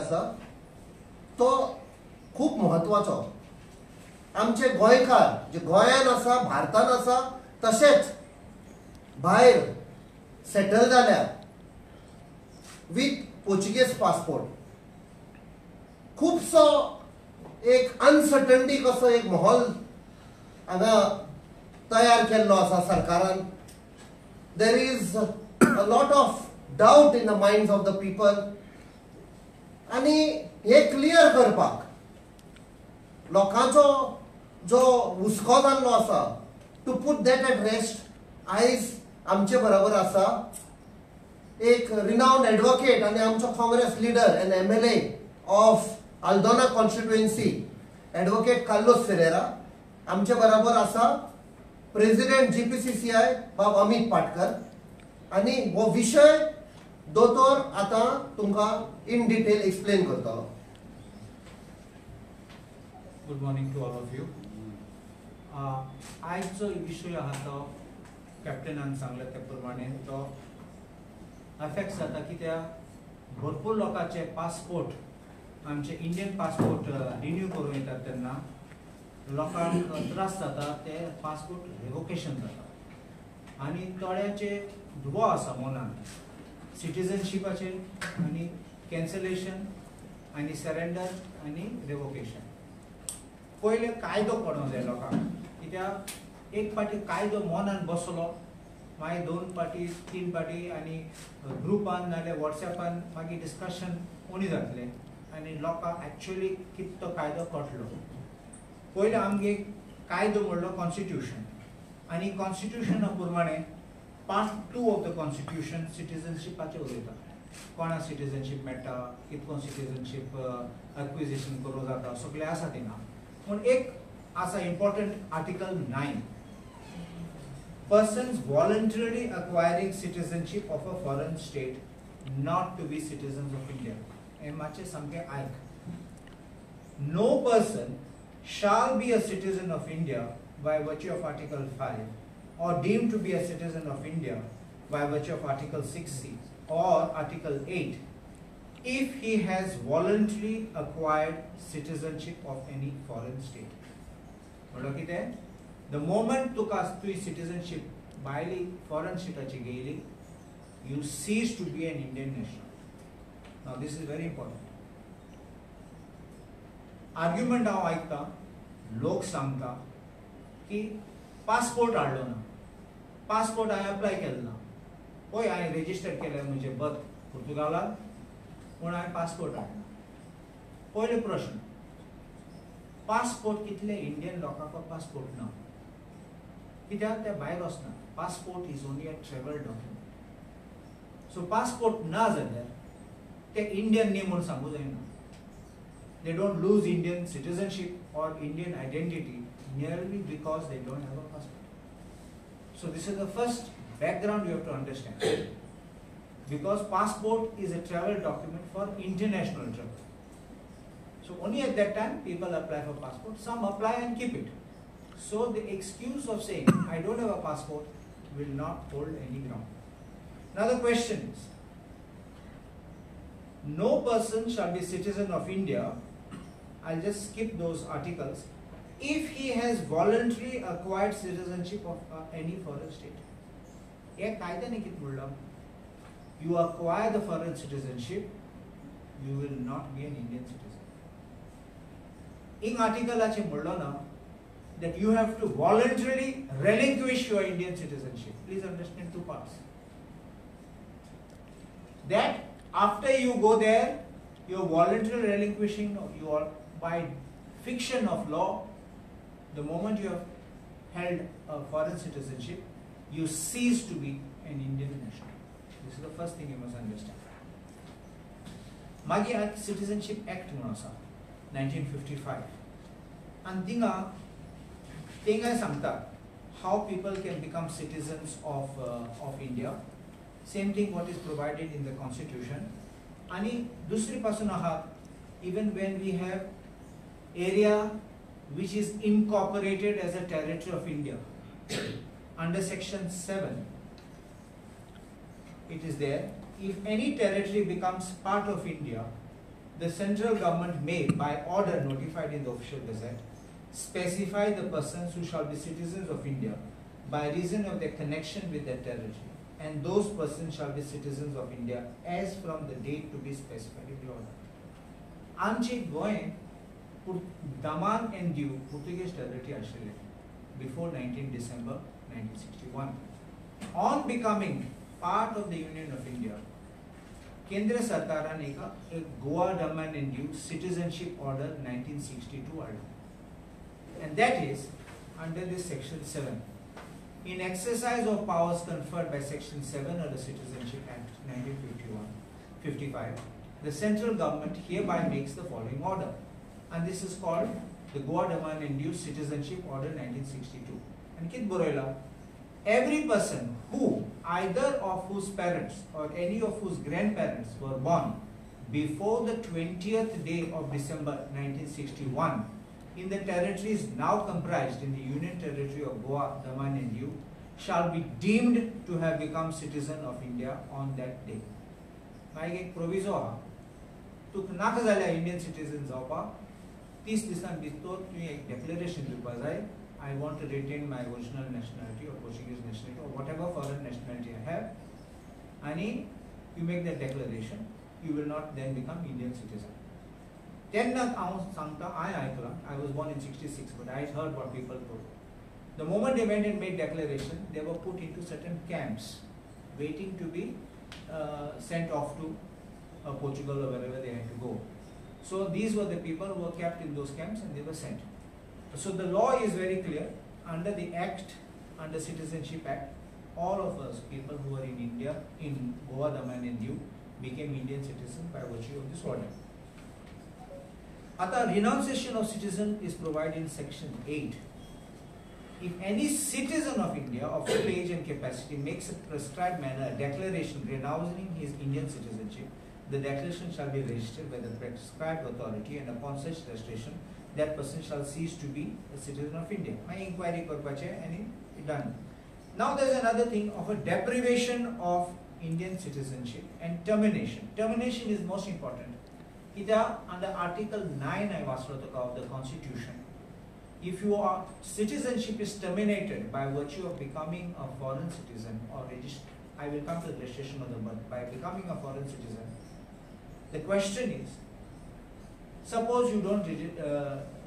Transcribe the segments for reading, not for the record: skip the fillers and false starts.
आसा तो खूब महत्वाचो. आमचे गोंयकार जे गोंयान आसा, भारतान आसा, तशेंच भायर सेटल जाल्या विथ पोर्चुगीज पासपोर्ट. खूबसो एक अनसर्टनिटी कसो एक माहोल हांगा तयार केल्लो आसा सरकारान. There is a lot of doubt in the minds of the people. आनी हे क्लियर करपाक लोकांचो जो हुस्को जाल्लो आसा, to put that at rest, आयज आमचे बरोबर आसा एक रिनाउंड एडवोकेट आनी आमचो Congress leader an MLA of Aldona constituency, advocate Carlos Ferreira. आमचे बरोबर आसा प्रेसिडेंट GPCCI बाब अमित पाटकर. आनी हो विशय दोतोर आतां तुमकां इन डिटेल एक्सप्लेन करतलो. Good morning to all of you. आज जो विशय आहा तो कॅप्टनान सांगले त्या प्रमाणे तो अफेक्ट जाता कित्याक भरपूर लोकांचे पासपोर्ट आमचे इंडियन पासपोर्ट रिन्यू करूं येतात तेन्ना लोकांक त्रास जाता. ते पासपोर्ट रिवोकेशन जाता आनी थोड्यांचे दुबो आसा मनान सिटीजनशिपाचेर आनी कॅन्सलेशन आनी सरेंडर आनी रिवोकेशन. पयले कायदो पडोंक जाय लोकांक, कित्याक एक पाटी कायदो मनान बसलो मागीर 2 पाटी 3 पाटी आनी ग्रुपान नाजाल्यार वॉट्सॅपान मागीर डिस्कशन उणी जातले आनी लोकांक एक्चुअली कितें तो कायदो कळटलो. पयले आमगे कायदो म्हणलो कॉन्स्टिट्यूशन आनी कॉन्स्टिट्यूशना प्रमाणे पार्ट 2 ऑफ द कॉन्स्टिट्यूशन सिटीजनशिपाचेर उलयता. कोणाक सिटीजनशीप मेळटा, कितको सिटीजनशीप एक्विजिशन करूं जाता, सगळें आसा थिंगा. पूण एक आसा important article 9, persons voluntarily acquiring citizenship of a foreign state not to be citizens of India. हे मातशें सामकें आयक. No person shall be a citizen of India by virtue of Article 5 or deemed to be a citizen of India by virtue of Article 6C or Article 8 if he has voluntarily acquired citizenship of any foreign state. म्हणलो कितें? The moment तुका तुजी citizenship भायली foreign stateची घेयली, you cease to be an Indian national. Now this is very important. Argument हांव आयकता, लोक सांगता की पासपोर्ट हाडलो ना, पासपोर्ट हांवें अप्लाय केलो ना. पळय हांवें रेजिस्टर केलें म्हजें बर्थ पुर्तुगालांत, पूण हांवें पासपोर्ट हाडना. पयलो प्रश्न, पासपोर्ट कितले इंडियन लोकांक पासपोर्ट ना, कित्याक ते भायर वचना. Passport is only a travel document. So passport ना जाल्यार ते इंडियन न्ही म्हूण सांगूं जायना. They don't lose Indian citizenship or Indian identity merely because they don't have a passport. So this is the first background you have to understand. Because passport is a travel document for international travel. So only at that time people apply for passport. Some apply and keep it. So the excuse of saying I don't have a passport will not hold any ground. Now the question is, no person shall be citizen of India, I'll just skip those articles, if he has voluntarily acquired citizenship of any foreign state. एक कायद्याने कितें म्हणलां, you acquire the foreign citizenship, you will not be an Indian citizen. In articleाचे म्हणलो ना that you have to voluntarily relinquish your Indian citizenship. Please understand two parts. That after you go there, you are voluntarily relinquishing, you are by fiction of law, the moment you have held a foreign citizenship, you cease to be an Indian national. This is the first thing you must understand. Magi Citizenship Act म्हणून आसा 1955, and थिंगा सांगता how people can become citizens of India. Same thing what is provided in the constitution. आणि दुसरी पासून आहा, even when we have area which is incorporated as a territory of India, under section 7 it is there, if any territory becomes part of India the central government may, by order notified in the official gazette, specify the persons who shall be citizens of India by reason of their connection with their territory, and those persons shall be citizens of India as from the date to be specified in the order. आमचे Goa Daman and Diu Portuguese territory Australia before 19 December 1961. On becoming part of the Union of India, Kendra Sarkaran एक Goa, Daman and Diu Citizenship Order 1962 order, and that is under this Section 7. In exercise of powers conferred by Section 7 of the Citizenship Act 1955, the central government hereby makes the following order, and this is called the Goa, Daman and Diu Citizenship Order 1962. And Kit Boroila, every person who, either of whose parents or any of whose grandparents were born before the 20th day of December 1961 in the territories now comprised in the Union Territory of Goa, Daman and Diu shall be deemed to have become citizen of India on that day. मागीर एक proviso आहा, तू नाका जाल्यार Indian citizen जावपाक 30 दिसां भितर तुवें एक डेक्लरेशन दिवपाक जाय, I want to retain my original nationality or Portuguese nationality or whatever foreign nationality I have, and you make that declaration, you will not then become Indian citizen. तेन्ना हांव सांगता, आयकलां, I was born in 66, but I heard what people told. The moment they went and made declaration, they were put into certain camps, waiting to be sent off to Portugal or wherever they had to go. So these were the people who were kept in those camps and they were sent. So the law is very clear. Under the Act, under Citizenship Act, all of us people who were in India, in Goa, Daman and Diu, became Indian citizens by virtue of this order. Ata renunciation of citizen is provided in Section 8. If any citizen of India of full age and capacity makes a prescribed manner a declaration renouncing his Indian citizenship, the declaration shall be registered by the prescribed authority, and upon such registration, that person shall cease to be a citizen of India. My inquiry korpache and it done. Now there is another thing of a deprivation of Indian citizenship and termination. Termination is most important. Ida under Article 9 of the Constitution, if your citizenship is terminated by virtue of becoming a foreign citizen or I will come to the registration of the birth, by becoming a foreign citizen, the question is, suppose you don't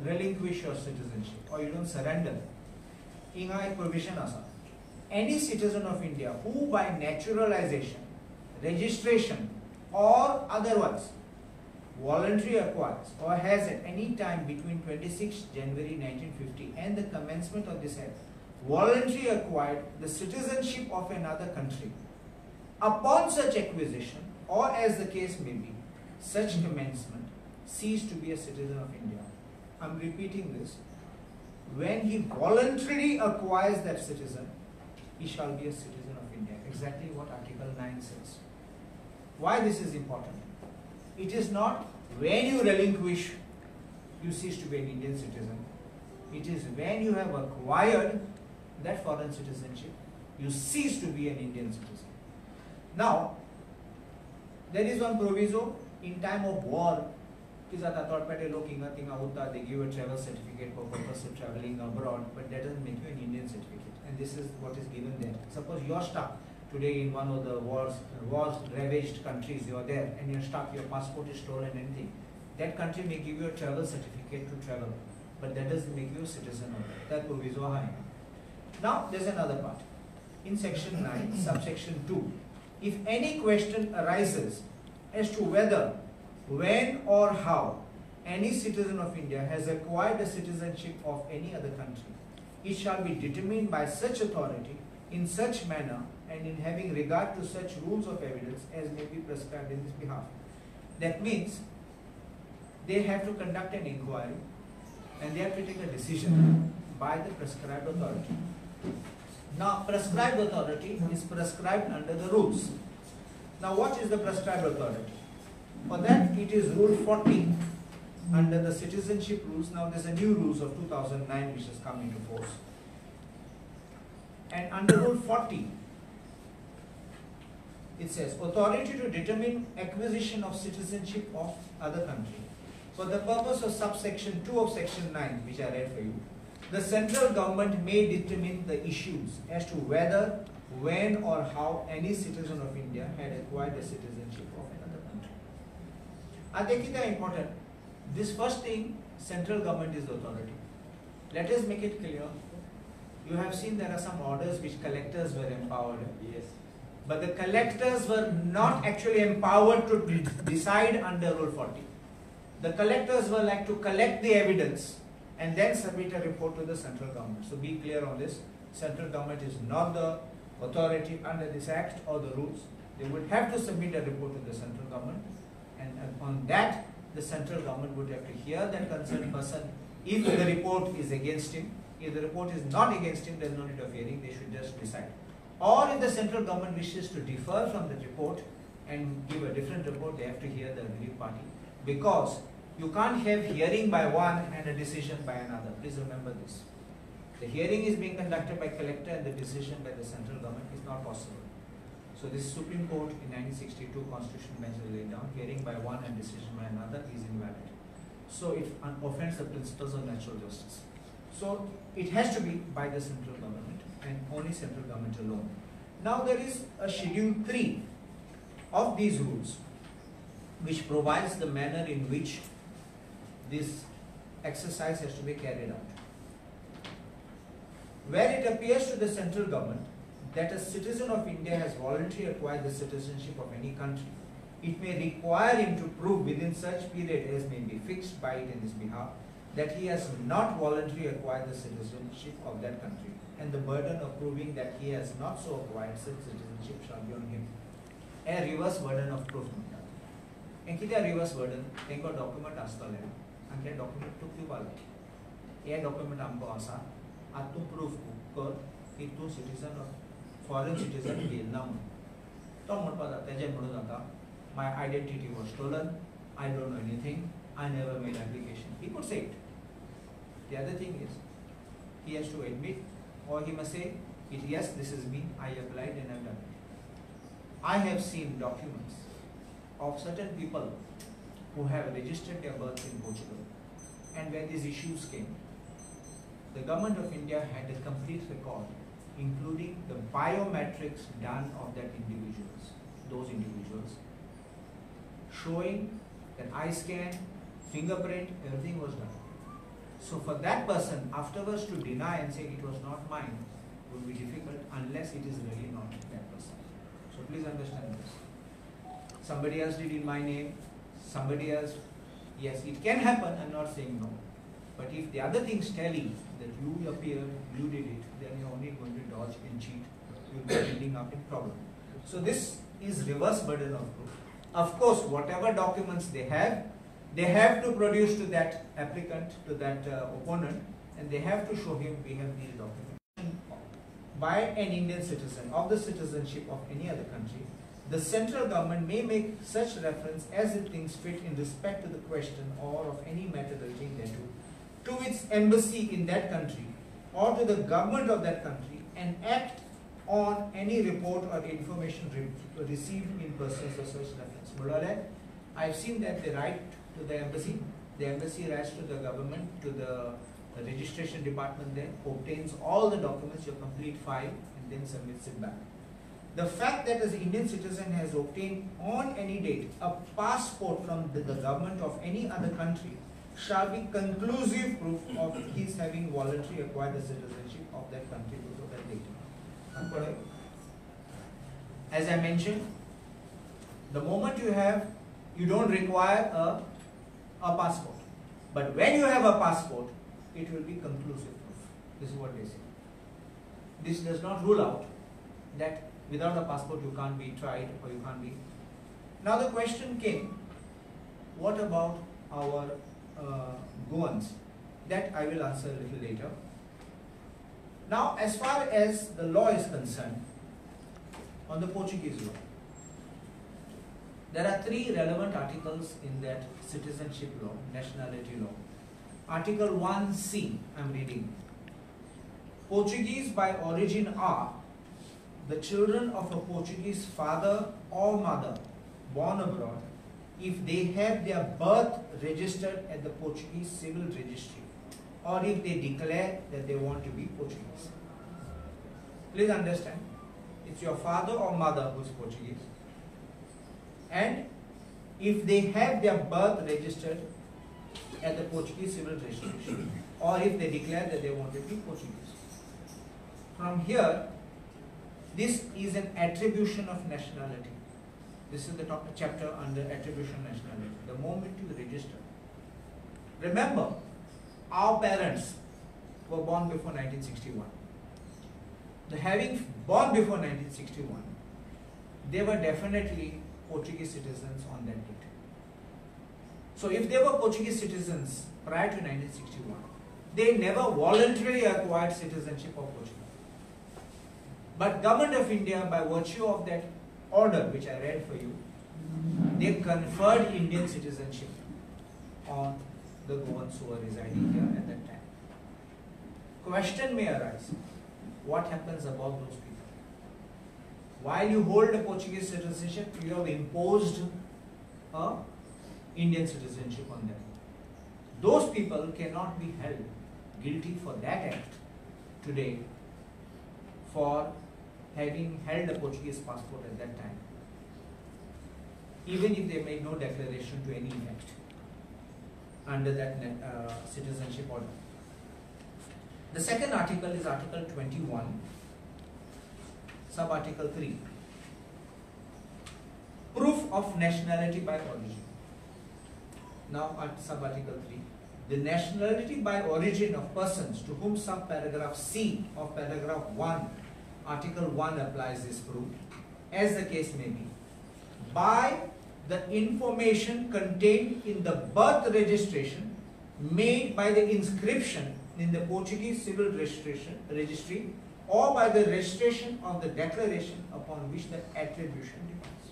relinquish your citizenship or you don't surrender, in a provision asa, any citizen of India who by naturalization, registration or otherwise voluntarily acquires or has at any time between 26 January 1950 and the commencement of this act voluntarily acquired the citizenship of another country, upon such acquisition or as the case may be, such commencement cease to be a citizen of India. I am repeating this. When he voluntarily acquires that citizen, he shall be a citizen of India. Exactly what Article 9 says. Why this is important? It is not when you relinquish, you cease to be an Indian citizen. It is when you have acquired that foreign citizenship, you cease to be an Indian citizen. Now, there is one proviso in time of war. They give a travel certificate for purpose of traveling abroad, but that doesn't make you an Indian certificate. And this is what is given there. Suppose you are stuck today in one of the war-ravaged countries, you are there and you are stuck, your passport is stolen, anything. That country may give you a travel certificate to travel, but that doesn't make you a citizen of it. That proviso high. Now, there's another part. In Section 9, subsection 2, if any question arises as to whether, when or how any citizen of India has acquired the citizenship of any other country, it shall be determined by such authority in such manner and in having regard to such rules of evidence as may be prescribed in this behalf. That means they have to conduct an inquiry and they have to take a decision by the prescribed authority. Now, prescribed authority is prescribed under the rules. Now, what is the prescribed authority? For that, it is Rule 40 under the citizenship rules. Now, there's a new rules of 2009 which has come into force. And under Rule 40, it says authority to determine acquisition of citizenship of other country. For the purpose of subsection 2 of section 9, which I read for you, the central government may determine the issues as to whether, when or how any citizen of India had acquired the citizenship of another country. I think it is important. This first thing, central government is the authority. Let us make it clear. You have seen there are some orders which collectors were empowered. Yes. But the collectors were not actually empowered to decide under Rule 40. The collectors were like to collect the evidence and then submit a report to the central government. So be clear on this. Central government is not the authority under this act or the rules. They would have to submit a report to the central government, and on that the central government would have to hear that concerned person if the report is against him. If the report is not against him, there is no need of hearing, they should just decide. Or if the central government wishes to differ from the report and give a different report, they have to hear the aggrieved party. Because you can't have hearing by one and a decision by another. Please remember this. The hearing is being conducted by collector and the decision by the central government is not possible. So this Supreme Court in 1962 Constitution bench has laid down, hearing by one and decision by another is invalid. So it offends the principles of natural justice. So it has to be by the central government and only central government alone. Now there is a Schedule 3 of these rules which provides the manner in which this exercise has to be carried out. Where it appears to the central government that a citizen of India has voluntarily acquired the citizenship of any country, it may require him to prove within such period as may be fixed by it in his behalf that he has not voluntarily acquired the citizenship of that country, and the burden of proving that he has not so acquired such citizenship shall be on him. A reverse burden of proof. And किती reverse burden? तेंको document आसतले, and ते document तू क्यों पाले? ये document आमको आसा, आज तू proof कर कि तू citizen of foreign citizen गेल ना म्हणून. तो म्हणपाक जाता तेजे म्हणून जाता, my identity was stolen, I don't know anything, I never made application. He could say it. The other thing is, he has to admit, or he must say, yes, this is me, I applied and I've done it. I have seen documents of certain people who have registered their birth in Portugal, and when these issues came, the government of India had a complete record, including the biometrics done of those individuals, showing that eye scan, fingerprint, everything was done. So for that person afterwards to deny and say it was not mine would be difficult unless it is really not that person. So please understand this. Somebody else did in my name, somebody else, yes, it can happen, I'm not saying no. But if the other things tally that you appeared, you did it, then you're only going to dodge and cheat. You'll be ending up in problem. So this is reverse burden of proof. Of course, whatever documents they have to produce to that applicant, to that opponent, and they have to show him we have these documents. By an Indian citizen of the citizenship of any other country, the central government may make such reference as it thinks fit in respect to the question or of any matter relating thereto, to its embassy in that country or to the government of that country, and act on any report or information received in persons of such reference. Mullah, I've seen that they write to the embassy writes to the government, to the registration department there, obtains all the documents, your complete file, and then submits it back. The fact that an Indian citizen has obtained on any date a passport from the government of any other country shall be conclusive proof of his having voluntarily acquired the citizenship of that country before that date. As I mentioned, the moment you don't require a passport. But when you have a passport, it will be conclusive proof. This is what they say. This does not rule out that without a passport you can't be tried or you can't be. Now the question came, what about our Goans? That I will answer a little later. Now as far as the law is concerned, on the Portuguese law, there are 3 relevant articles in that citizenship law, nationality law. Article 1C, I am reading. Portuguese by origin are the children of a Portuguese father or mother born abroad, if they have their birth registered at the Portuguese civil registry, or if they declare that they want to be Portuguese. Please understand, it's your father or mother who is Portuguese, and if they have their birth registered at the Portuguese civil registration, or if they declare that they want to be Portuguese. From here, this is an attribution of nationality. This is the chapter under attribution of nationality. The moment you register. Remember, our parents were born before 1961. Having born before 1961, they were definitely Portuguese citizens on that date. So if they were Portuguese citizens prior to 1961, they never voluntarily acquired citizenship of Portugal. But Government of India, by virtue of that order which I read for you, they conferred Indian citizenship on the Goans who were residing here at that time. Question may arise, what happens about those people? While you hold a Portuguese citizenship, you have imposed a Indian citizenship on them. Those people cannot be held guilty for that act today for having held a Portuguese passport at that time, even if they made no declaration to any effect under that citizenship order. The second article is Article 21, Sub-Article 3. Proof of nationality by origin. Now at Sub-Article 3. The nationality by origin of persons to whom sub-paragraph C of paragraph 1, Article 1 applies is proved, as the case may be, by the information contained in the birth registration made by the inscription in the Portuguese civil registry or by the registration of the declaration upon which the attribution depends.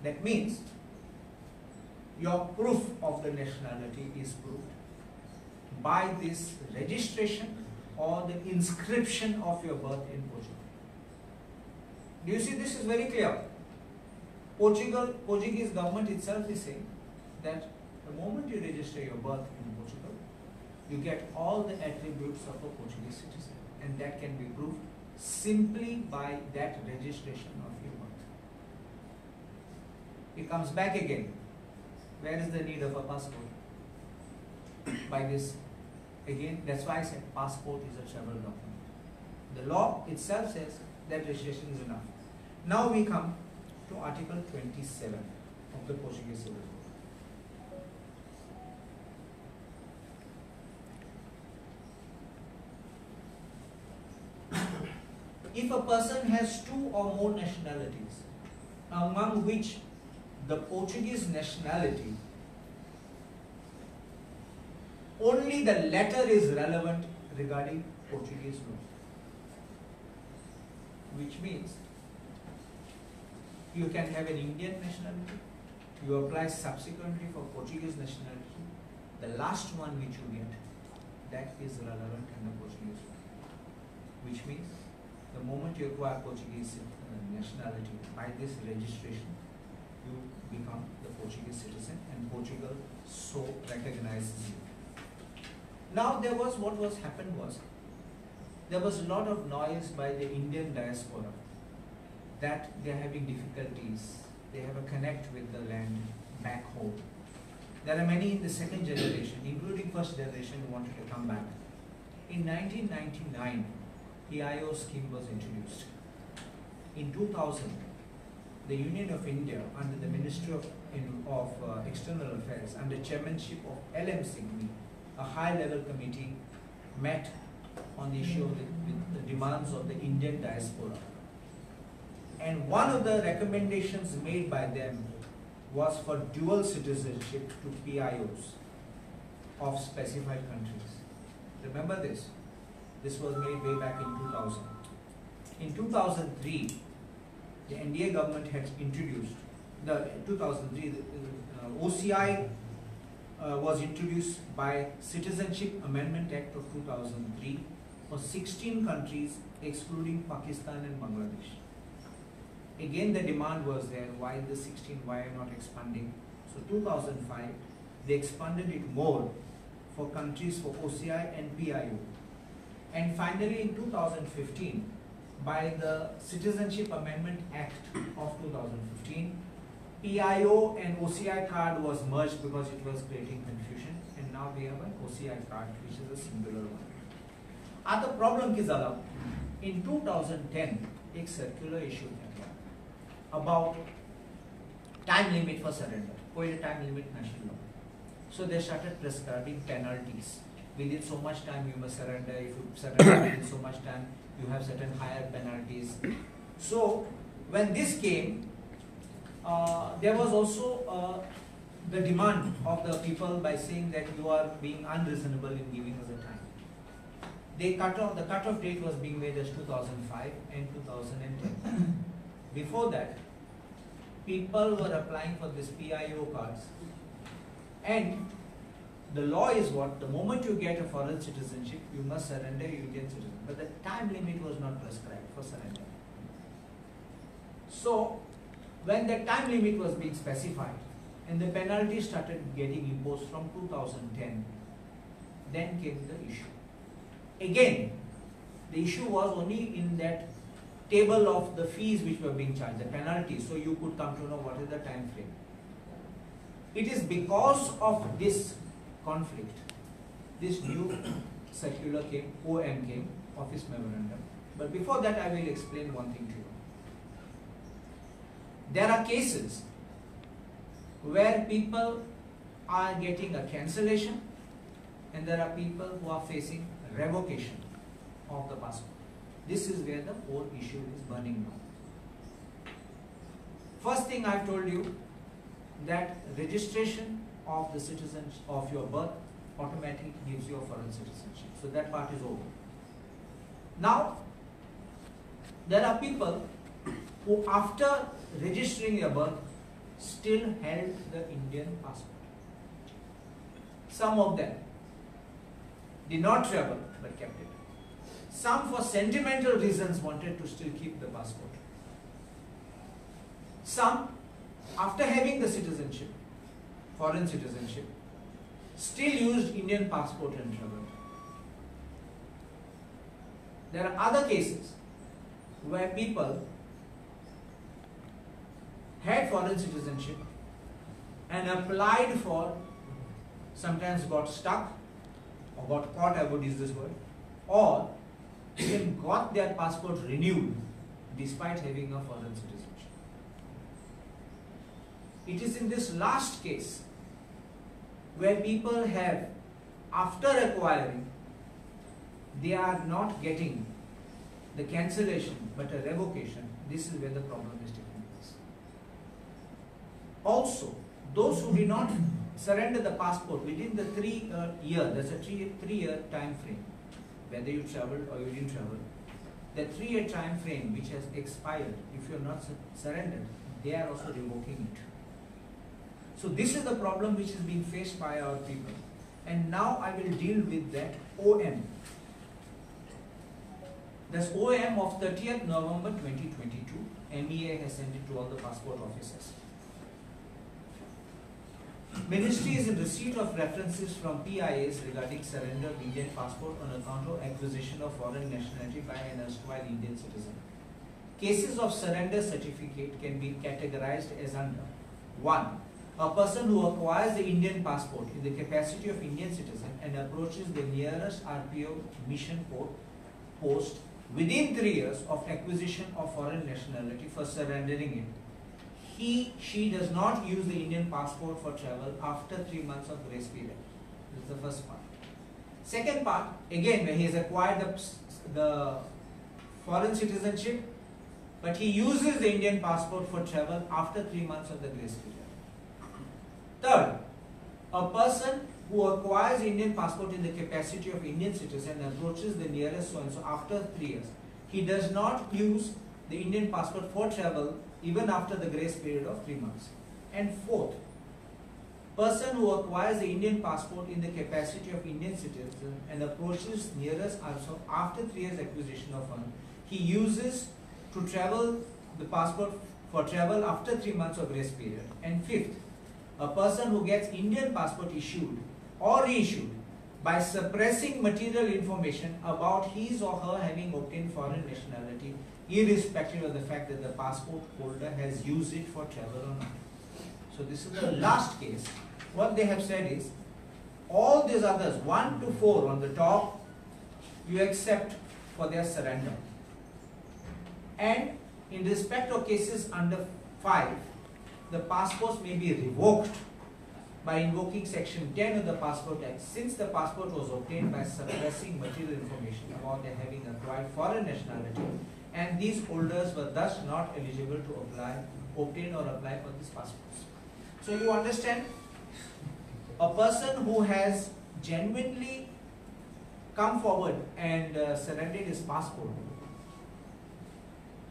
That means your proof of the nationality is proved by this registration or the inscription of your birth in Portugal. Do you see, this is very clear. Portuguese government itself is saying that the moment you register your birth in Portugal, you get all the attributes of a Portuguese citizen, and that can be proved simply by that registration of your birth. It comes back again. Where is the need of a passport? By this, again, that's why I said passport is a travel document. The law itself says that registration is enough. Now we come to Article 27 of the Portuguese Civil Code. If a person has two or more nationalities, among which the Portuguese nationality, only the latter is relevant regarding Portuguese law. Which means you can have an Indian nationality, you apply subsequently for Portuguese nationality, the last one which you get, that is relevant in the Portuguese law. Which means the moment you acquire Portuguese nationality by this registration, you become the Portuguese citizen and Portugal so recognizes you. Now there was, what was happened was, there was a lot of noise by the Indian diaspora that they are having difficulties, they have a connect with the land back home. There are many in the second generation, including first generation, who wanted to come back. In 1999, PIO scheme was introduced. In 2000, the Union of India, under the Ministry of External Affairs, under chairmanship of L.M. Singhvi, a high-level committee met on the issue of the demands of the Indian diaspora. And one of the recommendations made by them was for dual citizenship to PIOs of specified countries. Remember this? This was made way back in 2000. In 2003, the NDA government had introduced, the OCI was introduced by Citizenship Amendment Act of 2003 for 16 countries excluding Pakistan and Bangladesh. Again, the demand was there. Why the 16? Why not expanding? So 2005, they expanded it more for countries for OCI and PIO. And finally, in 2015, by the Citizenship Amendment Act of 2015, PIO and OCI card was merged because it was creating confusion, and now we have an OCI card, which is a singular one. At the problem ki ज़्यादा, in 2010, एक circular issue था about time limit for surrender. कोई time limit national law. So they started prescribing penalties. Within so much time you must surrender. If you surrender within so much time, you have certain higher penalties. So when this came, there was also the demand of the people by saying that you are being unreasonable in giving us a time. The cutoff date was being made as 2005 and 2010. Before that, people were applying for this PIO cards, and the law is what? The moment you get a foreign citizenship, you must surrender your Indian citizen. But the time limit was not prescribed for surrender. So, when the time limit was being specified and the penalty started getting imposed from 2010, then came the issue. Again, the issue was only in that table of the fees which were being charged, the penalties, so you could come to know what is the time frame. It is because of this conflict, this new circular came, OM came, Office Memorandum. But before that, I will explain one thing to you. There are cases where people are getting a cancellation, and there are people who are facing revocation of the passport. This is where the whole issue is burning now. First thing I've told you, that registration of the citizens of your birth automatically gives you a foreign citizenship. So that part is over. Now, there are people who after registering their birth still held the Indian passport. Some of them did not travel but kept it. Some for sentimental reasons wanted to still keep the passport. Some, after having the citizenship, foreign citizenship, still used Indian passport and traveled. There are other cases where people had foreign citizenship and applied for, sometimes got stuck or got caught, I would use this word, or even got their passport renewed despite having a foreign citizenship. It is in this last case where people have, after acquiring, they are not getting the cancellation but a revocation. This is where the problem is taking place. Also, those who did not surrender the passport within the 3 year, there's a 3-year time frame, whether you traveled or you didn't travel, the 3-year time frame which has expired, if you are not surrendered, they are also revoking it. So this is the problem which is being faced by our people. And now I will deal with that OM. This OM of 30th November 2022, MEA has sent it to all the passport offices. Ministry is in receipt of references from PIAs regarding surrender of Indian passport on account of acquisition of foreign nationality by an erstwhile Indian citizen. Cases of surrender certificate can be categorized as under: 1. A person who acquires the Indian passport in the capacity of Indian citizen and approaches the nearest RPO mission post within 3 years of acquisition of foreign nationality for surrendering it. She does not use the Indian passport for travel after 3 months of grace period. This is the first part. Second part, again, when he has acquired the foreign citizenship, but he uses the Indian passport for travel after 3 months of the grace period. Third, a person who acquires Indian passport in the capacity of Indian citizen and approaches the nearest so-and-so after 3 years. He does not use the Indian passport for travel even after the grace period of 3 months. And fourth, person who acquires the Indian passport in the capacity of Indian citizen and approaches nearest also after 3 years acquisition of one, he uses to travel the passport for travel after 3 months of grace period. And fifth, a person who gets Indian passport issued or reissued by suppressing material information about his or her having obtained foreign nationality, irrespective of the fact that the passport holder has used it for travel or not. So this is the last case. What they have said is, all these others, 1 to 4 on the top, you accept for their surrender. And in respect of cases under 5, the passports may be revoked by invoking section 10 of the Passport Act, since the passport was obtained by suppressing material information about their having acquired foreign nationality, and these holders were thus not eligible to obtain or apply for these passports. So you understand, a person who has genuinely come forward and surrendered his passport,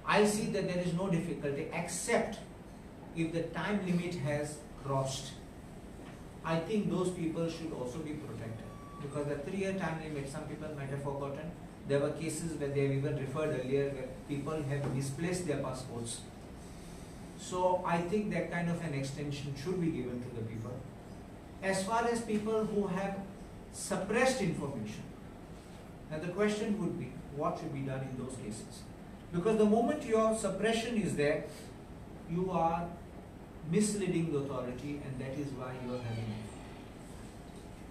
I see that there is no difficulty except if the time limit has crossed. I think those people should also be protected, because the 3-year time limit, some people might have forgotten. There were cases where they have even referred earlier where people have misplaced their passports. So I think that kind of an extension should be given to the people. As far as people who have suppressed information, now the question would be, what should be done in those cases? Because the moment your suppression is there, you are misleading the authority, and that is why you are having it.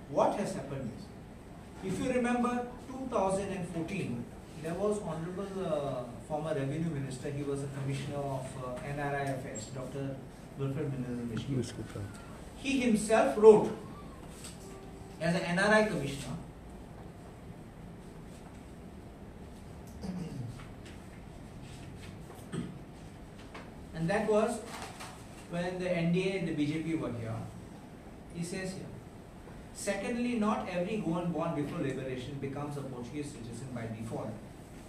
What has happened is, if you remember 2014, there was Honorable former Revenue Minister, he was a Commissioner of NRI Affairs, Dr. Wilfred Mishki. He himself wrote, as an NRI Commissioner, and that was when the NDA and the BJP were here. He says here, secondly, not every Goan born before liberation becomes a Portuguese citizen by default,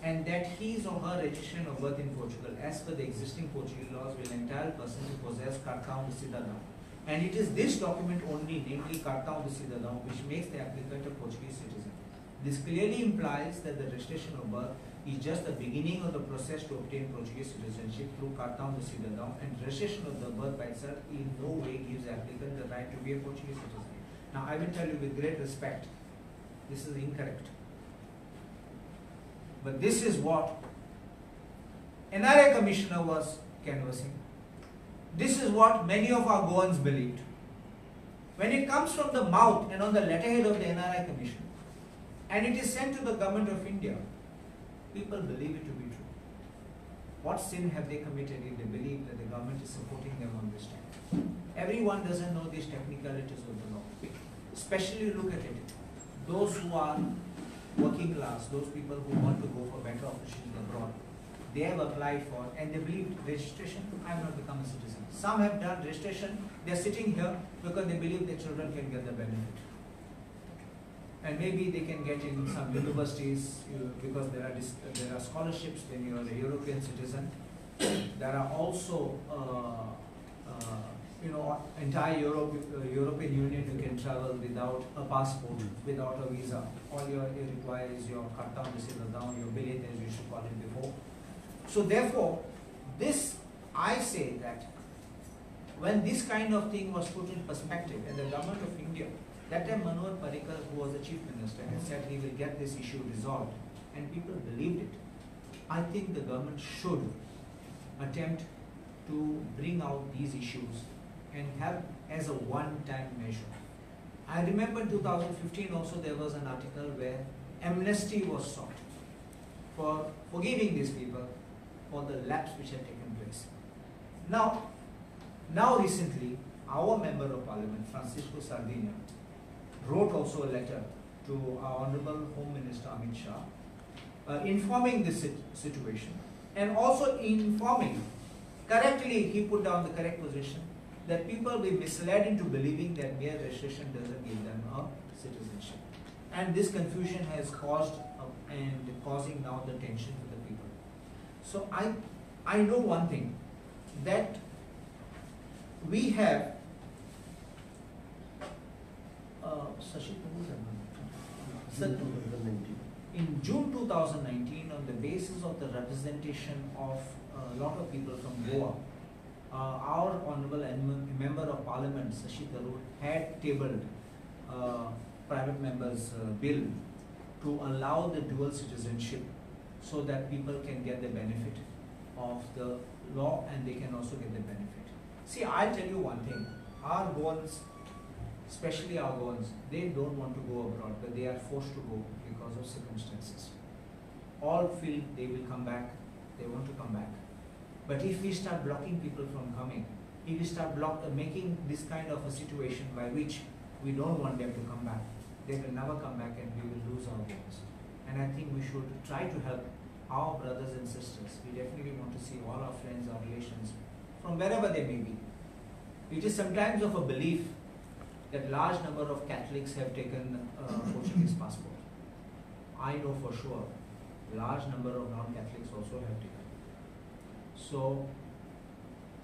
and that his or her registration of birth in Portugal, as per the existing Portuguese laws, will entitle person to possess cartão de cidadão. And it is this document only, namely cartão de cidadão, which makes the applicant a Portuguese citizen. This clearly implies that the registration of birth is just the beginning of the process to obtain Portuguese citizenship through cartão de cidadão, and registration of the birth by itself in no way gives the applicant the right to be a Portuguese citizen. Now I will tell you with great respect, this is incorrect. But this is what NRA Commissioner was canvassing. This is what many of our Goans believed. When it comes from the mouth and on the letterhead of the NRI Commission, and it is sent to the Government of India, people believe it to be true. What sin have they committed if they believe that the government is supporting them on this time? Everyone doesn't know these technicalities of the law. Especially look at it. Those who are working class, those people who want to go for better opportunities abroad, they have applied for, and they believe registration, I have not become a citizen. Some have done registration, they are sitting here because they believe their children can get the benefit. And maybe they can get in some universities because there are scholarships when you are a European citizen. There are also, entire European Union you can travel without a passport, without a visa. All you require is your cartão de cidadão, your billet as you used to call it before. So therefore, this, I say that when this kind of thing was put in perspective, and the government of India, that time Manohar Parrikar, who was the chief minister, had said he will get this issue resolved, and people believed it. I think the government should attempt to bring out these issues and have as a one-time measure. I remember in 2015 also there was an article where amnesty was sought for forgiving these people for the lapse which had taken place. Now recently, our Member of Parliament, Francisco Sardinha, wrote also a letter to our Honorable Home Minister Amit Shah, informing this situation, and also informing, correctly he put down the correct position, that people will be misled into believing that mere registration doesn't give them a citizenship. And this confusion has caused and causing now the tension for the people. So I know one thing, that we have in June 2019, on the basis of the representation of a lot of people from Goa, our Honorable Member of Parliament, Sashi Tharoor, had tabled private members' bill to allow the dual citizenship so that people can get the benefit of the law and they can also get the benefit. See, I'll tell you one thing, our Goans, especially our Goans, they don't want to go abroad, but they are forced to go because of circumstances. All feel they will come back, they want to come back. But if we start blocking people from coming, if we start making this kind of a situation by which we don't want them to come back, they will never come back and we will lose our Goans. And I think we should try to help our brothers and sisters. We definitely want to see all our friends, our relations, from wherever they may be. It is sometimes of a belief that large number of Catholics have taken Portuguese passport. I know for sure large number of non-Catholics also have taken. So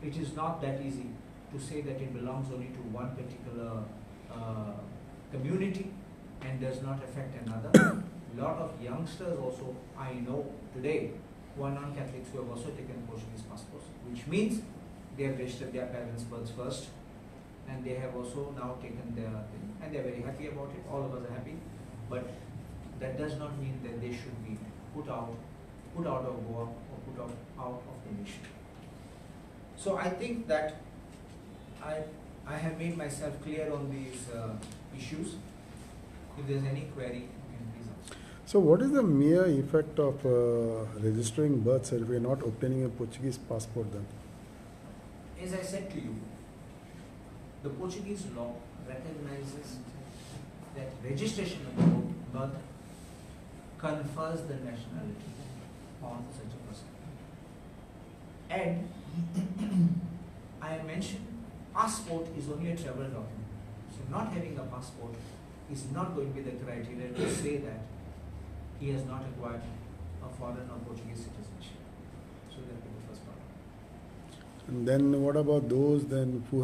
it is not that easy to say that it belongs only to one particular community and does not affect another. A lot of youngsters also I know today who are non-Catholics who have also taken Portuguese passports, which means they have registered their parents' births first and they have also now taken their thing and they are very happy about it. All of us are happy, but that does not mean that they should be put out of Goa or put out of the nation. So I think that I have made myself clear on these issues. If there is any query, you can please ask. So what is the mere effect of registering birth certificate, not obtaining a Portuguese passport then? As I said to you, the Portuguese law recognizes that registration of birth confers the nationality on such a person. And I mentioned passport is only a travel document. So not having a passport is not going to be the criteria to say that he has not acquired a foreign or Portuguese citizenship. So that will be the first part. And then what about those then who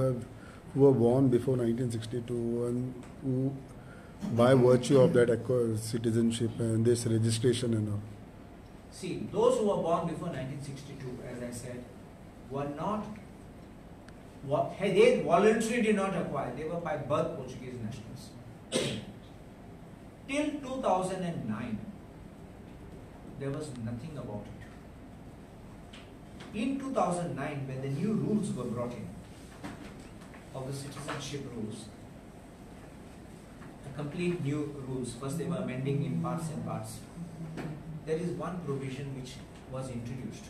were born before 1962 and who by virtue of that acquire citizenship and this registration and all? See, those who were born before 1962, as I said, were not, they voluntarily did not acquire, they were by birth Portuguese nationals. Till 2009, there was nothing about it. In 2009, when the new rules were brought in, of the citizenship rules, the complete new rules, first they were amending in parts and parts. There is one provision which was introduced.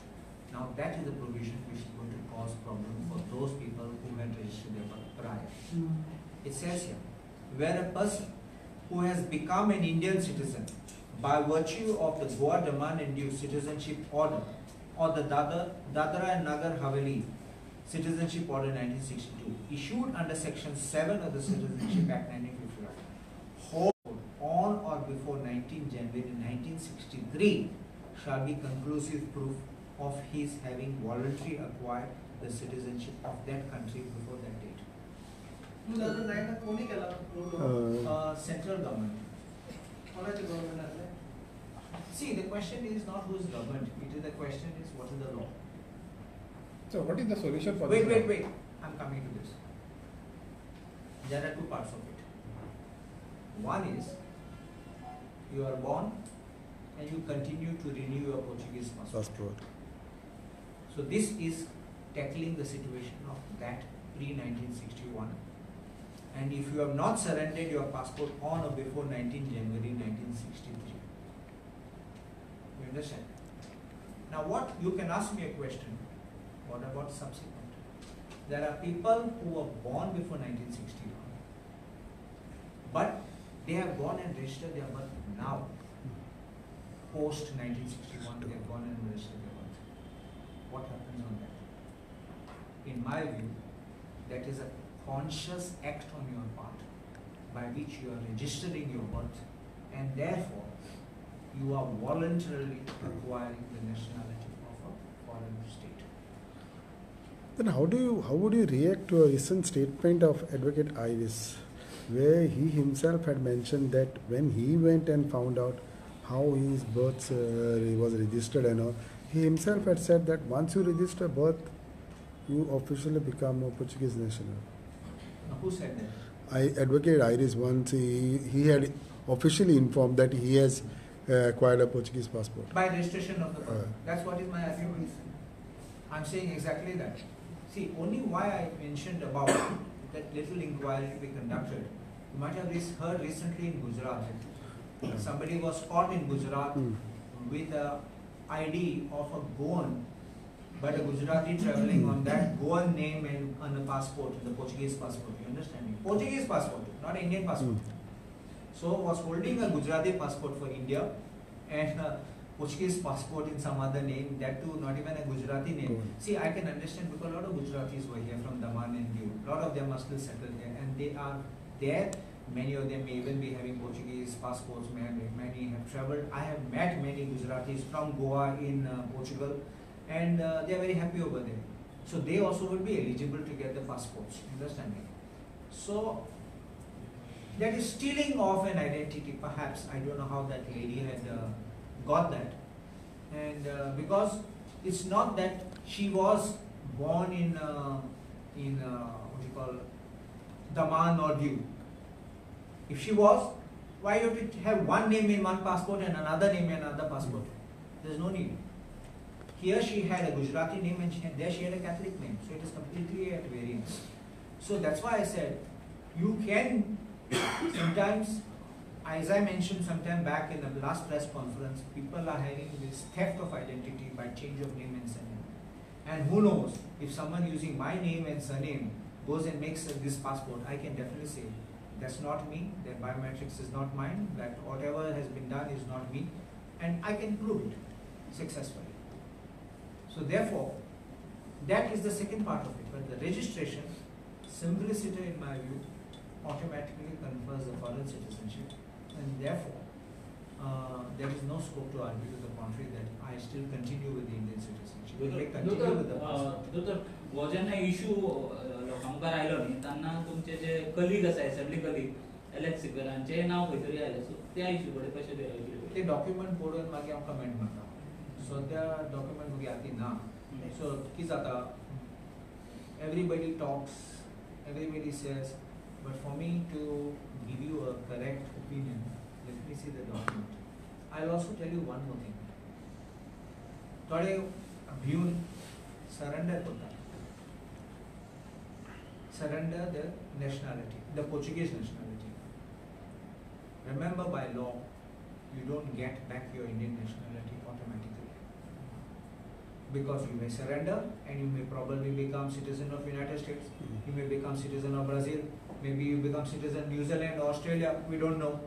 Now that is a provision which is going to cause problem for those people who had registered their birth prior. It says here, where a person who has become an Indian citizen by virtue of the Goa Demand and Due Citizenship Order or the Dadra and Nagar Haveli Citizenship Order 1962 issued under Section 7 of the Citizenship Act 1955, hold on or before 19 January 1963 shall be conclusive proof of his having voluntarily acquired the citizenship of that country before that date. 2009 कोणी केला Central government. कोणाची government आहे? See, the question is not who is government. It is the question is what is the law. So what is the solution for Wait. this? I'm coming to this. There are two parts of it. One is you are born and you continue to renew your Portuguese passport. So this is tackling the situation of that pre-1961. And if you have not surrendered your passport on or before 19 January 1963. You understand? Now what, you can ask me a question. What about subsequent? There are people who were born before 1961, but they have gone and registered their birth now. Post 1961, they have gone and registered their birth. What happens on that? In my view, that is a conscious act on your part by which you are registering your birth, and therefore you are voluntarily acquiring the nationality of a foreign state. Then how would you react to a recent statement of Advocate Iris, where he himself had mentioned that when he went and found out how his birth was registered and all. He himself had said that once you register birth, you officially become a Portuguese national. Who said that? Advocate Iris once he had officially informed that he has acquired a Portuguese passport. By registration of the birth. That's what is my argument. I'm saying exactly that. See, only why I mentioned about that little inquiry we conducted. You might have heard recently in Gujarat, somebody was caught in Gujarat with a ID of a Goan, but a Gujarati travelling on that Goan name and on the passport, the Portuguese passport. You understand me? Portuguese passport, not Indian passport. So was holding a Gujarati passport for India and a Portuguese passport in some other name, that too not even a Gujarati name. See, I can understand because a lot of Gujaratis were here from Daman and Diu. A lot of them are still settled there and they are there. Many of them may even be having Portuguese passports, many have travelled. I have met many Gujaratis from Goa in Portugal and they are very happy over there. So they also will be eligible to get the passports, understand me? So that is stealing of an identity, perhaps. I don't know how that lady had got that. And because it's not that she was born in what you call Daman or Diu. If she was, why you have to have one name in one passport and another name in another passport? There's no need. Here she had a Gujarati name and there she had a Catholic name. So it is completely at variance. So that's why I said, you can sometimes, as I mentioned sometime back in the last press conference, people are having this theft of identity by change of name and surname. And who knows, if someone using my name and surname goes and makes this passport, I can definitely say, that's not me, that biometrics is not mine, that whatever has been done is not me, and I can prove it successfully. So therefore, that is the second part of it. But the registration, simplicity in my view, automatically confers the foreign citizenship, and therefore, there is no scope to argue to the contrary that I still continue with the Indian citizenship. We may continue with the passport. जेन्ना issue लोकांमुखार आयलो न्ही तेन्ना तुमचे जे colleague आसा assembly colleague Alex सिगरांचे नाव खंय तरी आयलें सो त्या इशू कडेन कशें ते डॉक्युमेंट पळोवन मागीर हांव कमेंट मारता. सद्या डॉक्युमेंट म्हगे हातीन ना. सो कितें जाता, everybody talks, everybody says, but for me to give you a correct opinion, let me see the document. I'll also tell you one more thing. थोडे भिवन surrender करतात. Surrender the nationality, the Portuguese nationality. Remember, by law, you don't get back your Indian nationality automatically. Because you may surrender and you may probably become citizen of United States, you may become citizen of Brazil, maybe you become citizen of New Zealand, Australia, we don't know.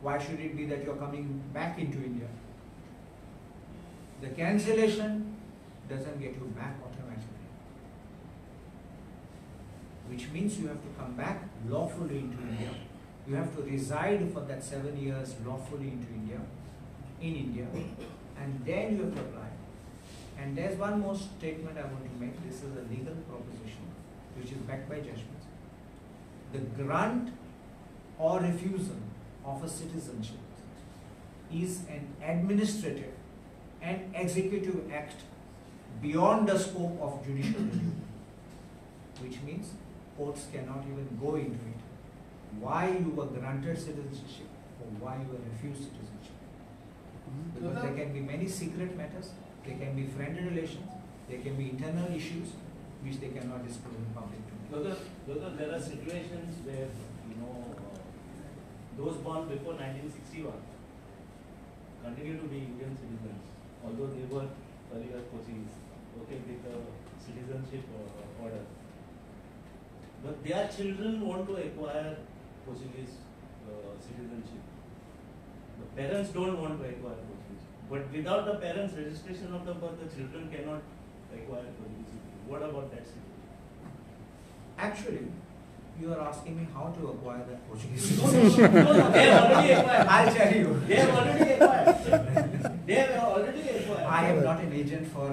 Why should it be that you're coming back into India? The cancellation doesn't get you back automatically. Which means you have to come back lawfully into India. You have to reside for that 7 years lawfully into India, in India, and then you have to apply. And there's one more statement I want to make. This is a legal proposition which is backed by judgments. The grant or refusal of a citizenship is an administrative and executive act beyond the scope of judicial review, which means courts cannot even go into it. Why you were granted citizenship or why you were refused citizenship. Because there can be many secret matters, there can be friendly relations, there can be internal issues which they cannot disclose in public. Because there are situations where, those born before 1961 continue to be Indian citizens, although they were earlier Portuguese, okay, with the citizenship order. But their children want to acquire Portuguese citizenship. The parents don't want to acquire Portuguese. But without the parents' registration of the birth, the children cannot acquire Portuguese citizenship. What about that situation? Actually, you are asking me how to acquire that Portuguese No, citizenship. they have already acquired. I'll tell you. They have already acquired. They have already acquired. I am not an agent for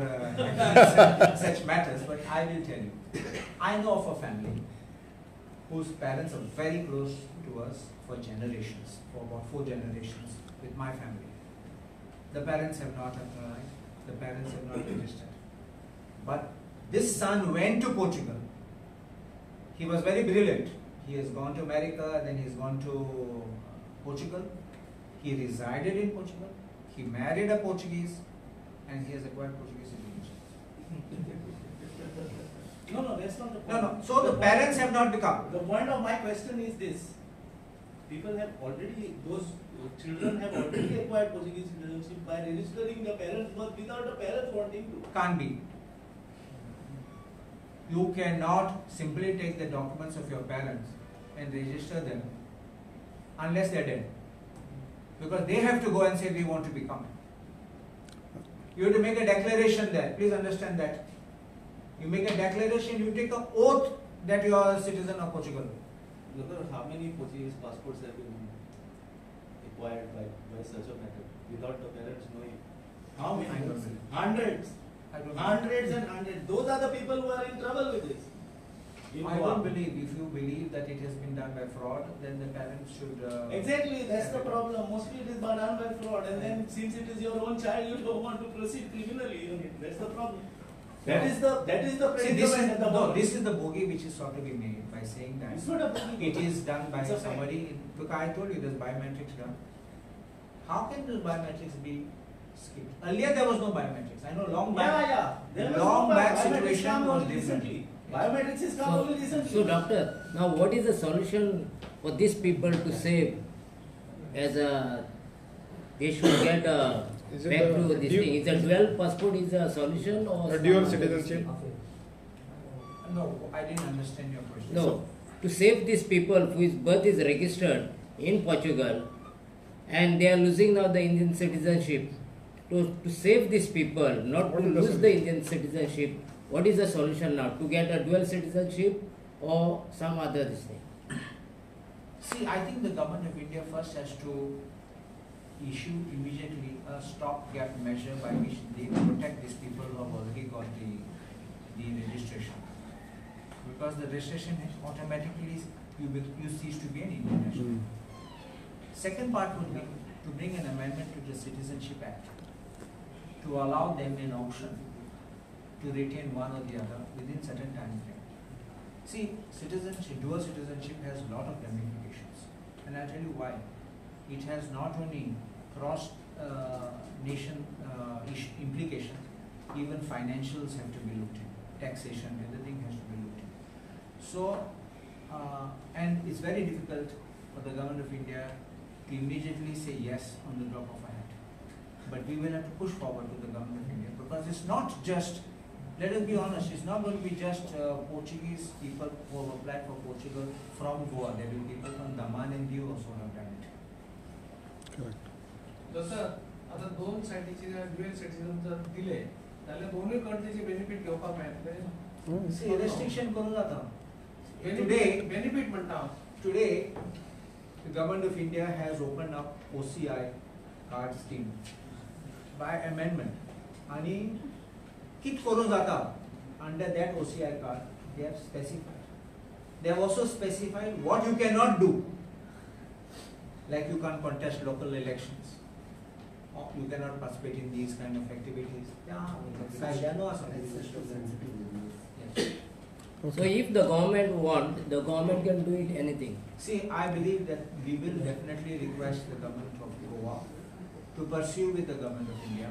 such matters, but I will tell you. I know of a family whose parents are very close to us for generations, for about 4 generations with my family. The parents have not applied. The parents have not registered. But this son went to Portugal. He was very brilliant. He has gone to America, then he's gone to Portugal. He resided in Portugal. He married a Portuguese, and he has acquired Portuguese citizenship. No, that's not the point. No. So the parents have not become. The point of my question is this: people have already, those children have already acquired Portuguese citizenship by registering the parents' birth without the parents wanting to. Can't be. You cannot simply take the documents of your parents and register them unless they are dead. Because they have to go and say we want to become. You have to make a declaration there. Please understand that. You make a declaration, you take an oath that you are a citizen of Portugal. Look at how many Portuguese passports have been acquired by such a method without the parents knowing. How many? I don't know. Hundreds. I don't know. Hundreds and hundreds. Those are the people who are in trouble with this. I don't believe, if you believe that it has been done by fraud, then the parents should... Exactly, that's the problem. Mostly it is done by fraud, and then since it is your own child, you don't want to proceed criminally on it. That's the problem. That is the See, this predicament at the moment. this is the bogey which is sought to be made by saying that It's not a bogey. it is done by It's a fact. somebody. Look, I told you there's biometrics done. How can the biometrics be skipped? Earlier there was no biometrics. I know long back. Yeah. There was Long no back biometrics situation come was only different. recently. Biometrics is come only recently. So doctor, now what is the solution for these people to save as a, they should get a Is it back a to this dual- thing? Is a dual passport is a solution or A dual some other citizenship? thing? No, I didn't understand your question. No, to save these people whose birth is registered in Portugal and they are losing now the Indian citizenship. To save these people, not What to is the lose the Indian citizenship, what is the solution now? To get a dual citizenship or some other this thing? See, I think the government of India first has to issue immediately a stopgap measure by which they protect these people who have already got the registration. Because the registration automatically you cease to be an Indian national. Second part would be to bring an amendment to the Citizenship Act to allow them in option to retain one or the other within certain time frame. See, citizenship, dual citizenship has a lot of ramifications, and I'll tell you why. It has not only cross nation implications, even financials have to be looked in, taxation, everything has to be looked in. So, and it's very difficult for the government of India to immediately say yes on the drop of a hat. But we will have to push forward to the government of India, because it's not just, let us be honest, it's not going to be just Portuguese people who have applied for Portugal from Goa. There will be people from Daman and Diu also have done it. Correct. जसं आता दोन सायडीचे dual citizen जर दिले जाल्यार दोनूय कडचे benefit घेवपाक मेळटले. See, restriction करून जाता. बेनिफिट म्हणटा हांव. Today, the government of India has opened up OCI card scheme by amendment. And kit करून जाता. Under that OCI card, they have specified. They have also specified what you cannot do. Like you can't contest local elections, or you cannot participate in these kind of activities. Yes. So if the government want, the government can do it anything. See, I believe that we will definitely request the government of Goa to pursue with the government of India.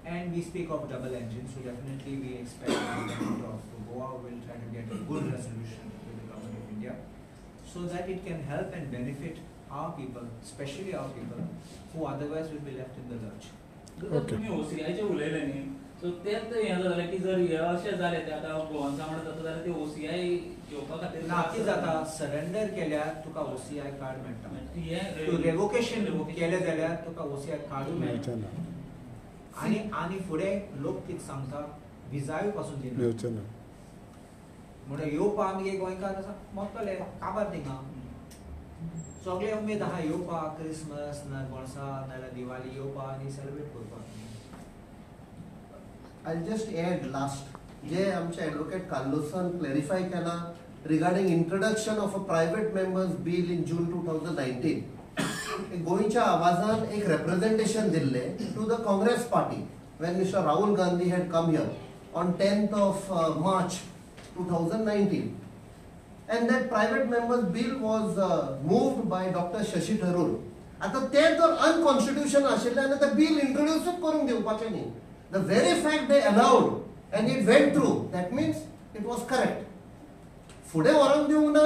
And we speak of double engine, so definitely we expect the government of Goa will try to get a good resolution with the government of India, so that it can help and benefit our people, especially our people, who otherwise will be left in the lurch. जर तुम्ही ओसीआयचे उलयले न्ही, सो तेच हें जालें की जर हे अशें जालें ते आतां गोवांचा म्हणत जाता जाल्यार ते ओसीआय घेवपा खातीर नाकी जाता सरेंडर केल्यार तुका OCI कार्ड मेळटा. तूं हे रेवोकेशन केलें जाल्यार तुका OCI कार्ड मेळटा. मेळचें ना. आणि फुडें लोक कितें सांगता, विजाय पासून दिना. मेळचें ना. म्हणून येवपाक आमगे गोंयकार आसा मोडटले काबार थिंगा. सगळे उमेद आहा येवपाक, क्रिसमस ना वर्सां नाल्यार दिवाळी येवपाक आनी सेलिब्रेट करपाक. I'll just add last, जे आमचे ॲडव्होकेट कार्लोसान क्लॅरिफाय केला regarding introduction of a private members bill in June 2019. गोयच्या आवाजान एक representation दिल्ले to the Congress party when Mr. Rahul Gandhi had come here on 10th of March 2019. And that private member's bill was moved by Dr. Shashi Tharoor. आता ते तर unconstitutional आशिल्ले आनी ते bill introduce करून दिवपाचे न्ही. The very fact they allowed and it went through, that means it was correct. फुडें व्हरोन दिवंक ना,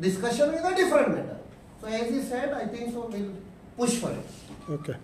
discussion is a different matter. So as he said, I think so we'll push for it. Okay.